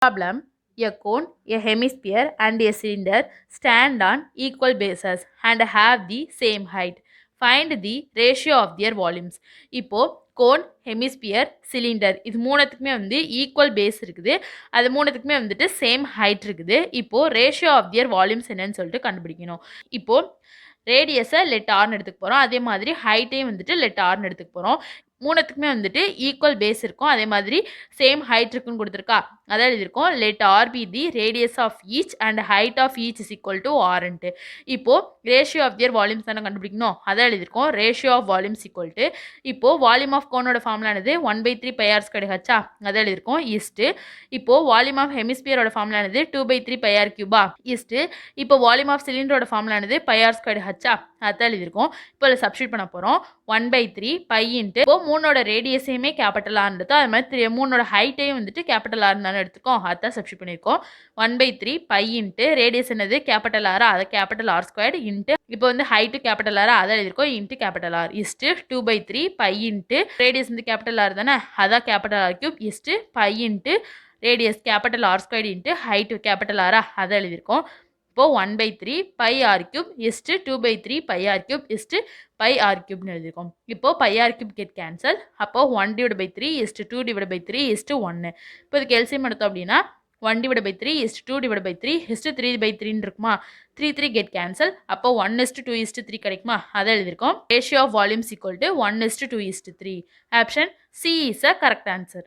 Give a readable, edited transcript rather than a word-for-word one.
Problem: a cone, a hemisphere, and a cylinder stand on equal bases and have the same height. Find the ratio of their volumes. இப்போ cone, hemisphere, cylinder இது மூணுத்துக்குமே வந்து equal base இருக்குது. அது மூணுத்துக்குமே வந்துட்டு same height இருக்குது. இப்போ ratio of their volumes என்னன்னு சொல்லிட்டு கண்டுபிடிக்கணும். இப்போ ரேடியஸை லெட் ஆர்னு எடுத்துக்க போகிறோம். அதே மாதிரி ஹைட்டையும் வந்துட்டு லெட் ஆர்னு எடுத்துக்க போகிறோம். மூணுத்துக்குமே வந்துட்டு ஈக்குவல் பேஸ் இருக்கும். அதே மாதிரி சேம் ஹைட் இருக்குன்னு கொடுத்துருக்கா. அதான் எழுதியிருக்கோம் let R be the radius of each and height of each is equal to ஆர்ன்ட்டு. இப்போது ரேஷியோ ஆஃப் தியர் வால்யூம்ஸ் தானே கண்டுபிடிக்கணும். அதான் எழுதியிருக்கோம் ratio of volumes equal to. இப்போது வால்யூம் ஆஃப் கோனோட ஃபார்முலானது 1/3 πr ஸ்கொயர் ஹச்சா. அதான் எழுதியிருக்கோம் ஈஸ்ட்டு. இப்போது வால்யூம் ஆஃப் ஹெமிஸ்பியரோட ஃபார்முலானது 2/3 πr கியூபா ஈஸ்ட்டு. இப்போ வால்யூம் ஆஃப் சிலிண்டரோட ஃபார்முலானது πr ஸ்கொயர் ஹச்சா. அதான் எழுதியிருக்கோம். இப்போ அதில் சப்ஸ்டியூட் பண்ண போகிறோம். 1/3 π இன்ட்டு இப்போ மூணோட ரேடியஸையுமே கேபிட்டல் ஆர்னு எடுத்தோம். அது மாதிரி மூணோட ஹைட்டையும் வந்துட்டு கேபிட்டல் ஆர்னு தானே எடுத்துக்கோம். அதான் சப்ஸ்டியூட் பண்ணியிருக்கோம். 1/3 π இன்ட்டு ரேடியஸ் என்னது கேபிட்டல் ஆரா, அதை கேபிட்டல் ஆர் ஸ்கொயர்டு இன்ட்டு இப்போ வந்து ஹைட்டு கேபிட்டல் ஆரா, அதை எழுதியிருக்கோம் into capital R is to 2/3 π into radius வந்து கேபிட்டல் ஆர் தானே, அதான் capital R cube is to π into radius capital R squared into height capital ஆரா, அதை எழுதியிருக்கோம். இப்போ 1/3 π r cube is to 2/3 π r cube is to π r கியூப்னு எழுதியிருக்கோம். இப்போ π r கியூப் கெட் கேன்சல். அப்போ 1/3 இஸ்ட்டு 2/3 இஸ்ட்டு 1. இப்போ இதுக்கு எல்சிஎம் எடுத்தோம் அப்படின்னா 1/3 இஸ்ட்டு 2/3 இஸ்ட்டு 3/3 இருக்குமா. 3 கெட் கேன்சல். அப்போ 1:2:3 கிடைக்குமா. அதை எழுதியிருக்கோம். Ratio of volumes equal to 1:2:3. Option C is a correct answer.